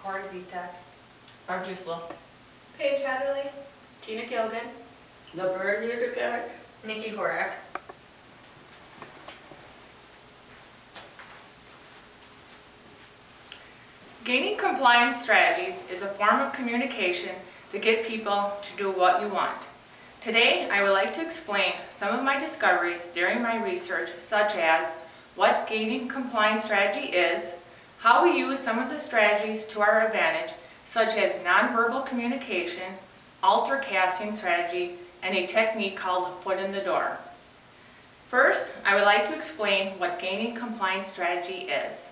Corey Vitek. Barb Gisela. Paige Hatterley. Tina Gilgan. Laverne Utica. Nikki Horak. Gaining compliance strategies is a form of communication to get people to do what you want. Today, I would like to explain some of my discoveries during my research, such as what gaining compliance strategy is, how we use some of the strategies to our advantage, such as nonverbal communication, altar casting strategy, and a technique called foot in the door. First, I would like to explain what gaining compliance strategy is.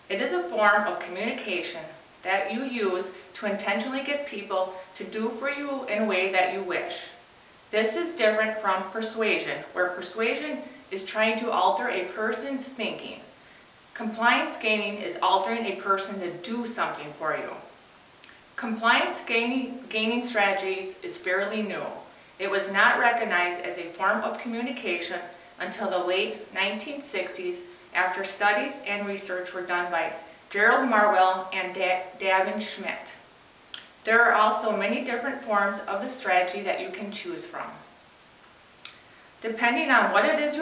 It is a form of communication that you use to intentionally get people to do for you in a way that you wish. This is different from persuasion, where persuasion is trying to alter a person's thinking. Compliance gaining is altering a person to do something for you. Compliance gaining strategies is fairly new. It was not recognized as a form of communication until the late 1960s, after studies and research were done by Gerald Marwell and Davin Schmidt. There are also many different forms of the strategy that you can choose from. Depending on what it is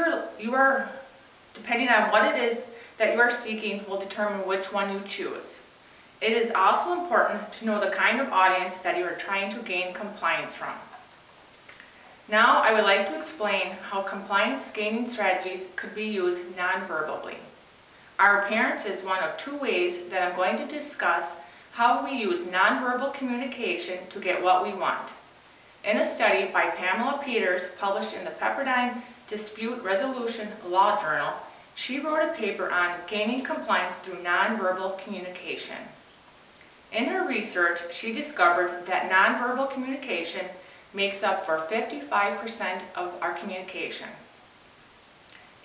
that you are seeking will determine which one you choose. It is also important to know the kind of audience that you are trying to gain compliance from. Now I would like to explain how compliance gaining strategies could be used non-verbally. Our appearance is one of two ways that I'm going to discuss how we use nonverbal communication to get what we want. In a study by Pamela Peters published in the Pepperdine Dispute Resolution Law Journal, she wrote a paper on gaining compliance through nonverbal communication. In her research, she discovered that nonverbal communication makes up for 55% of our communication.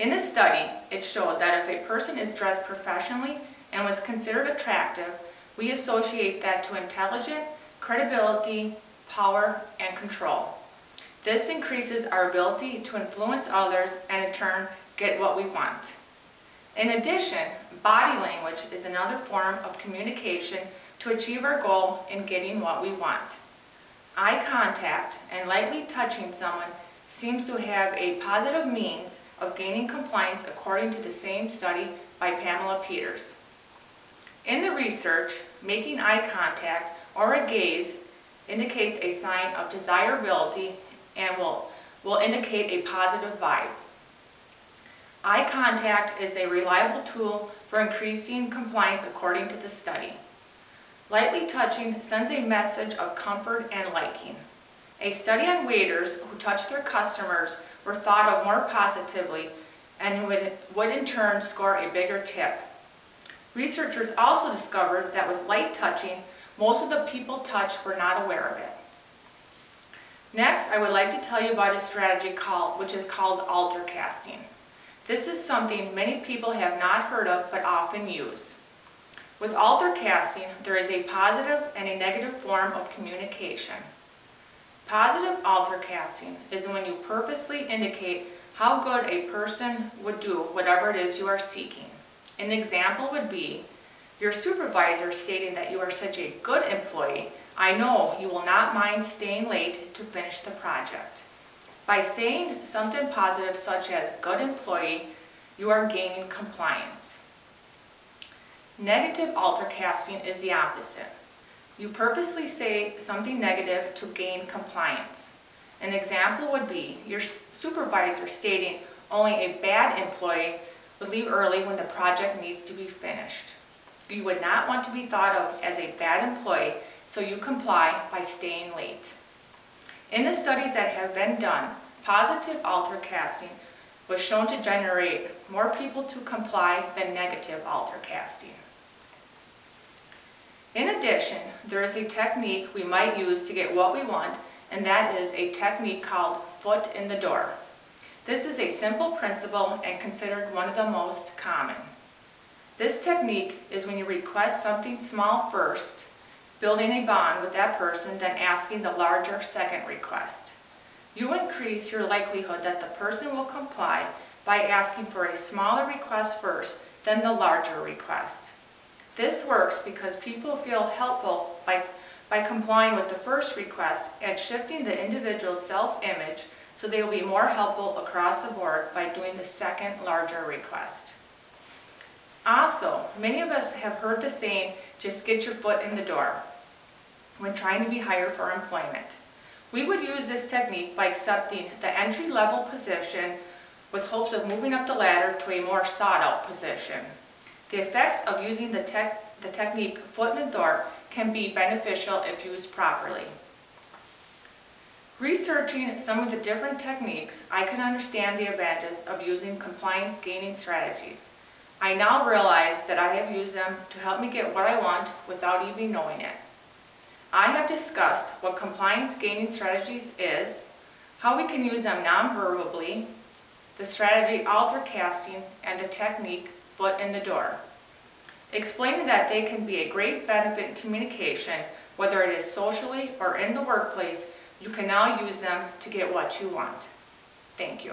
In the study, it showed that if a person is dressed professionally and was considered attractive, we associate that to intelligence, credibility, power, and control. This increases our ability to influence others and in turn get what we want. In addition, body language is another form of communication to achieve our goal in getting what we want. Eye contact and lightly touching someone seems to have a positive means of gaining compliance according to the same study by Pamela Peters. In the research, making eye contact or a gaze indicates a sign of desirability and will indicate a positive vibe. Eye contact is a reliable tool for increasing compliance according to the study. Lightly touching sends a message of comfort and liking. A study on waiters who touched their customers were thought of more positively and would in turn score a bigger tip. Researchers also discovered that with light touching, most of the people touched were not aware of it. Next, I would like to tell you about a strategy which is called altar casting. This is something many people have not heard of but often use. With altar casting, there is a positive and a negative form of communication. Positive altar casting is when you purposely indicate how good a person would do whatever it is you are seeking. An example would be your supervisor stating that you are such a good employee, I know you will not mind staying late to finish the project. By saying something positive such as good employee, you are gaining compliance. Negative altar casting is the opposite. You purposely say something negative to gain compliance. An example would be your supervisor stating only a bad employee would leave early when the project needs to be finished. You would not want to be thought of as a bad employee, so you comply by staying late. In the studies that have been done, positive altar casting was shown to generate more people to comply than negative altar casting. In addition, there is a technique we might use to get what we want, and that is a technique called foot in the door. This is a simple principle and considered one of the most common. This technique is when you request something small first, building a bond with that person, then asking the larger second request. You increase your likelihood that the person will comply by asking for a smaller request first, then the larger request. This works because people feel helpful by complying with the first request and shifting the individual's self-image so they will be more helpful across the board by doing the second larger request. Also, many of us have heard the saying, just get your foot in the door, when trying to be hired for employment. We would use this technique by accepting the entry-level position with hopes of moving up the ladder to a more sought-out position. The effects of using the technique foot in the door can be beneficial if used properly. Researching some of the different techniques, I can understand the advantages of using compliance-gaining strategies. I now realize that I have used them to help me get what I want without even knowing it. I have discussed what compliance-gaining strategies is, how we can use them non-verbally, the strategy altar casting, and the technique foot in the door. Explaining that they can be a great benefit in communication, whether it is socially or in the workplace, you can now use them to get what you want. Thank you.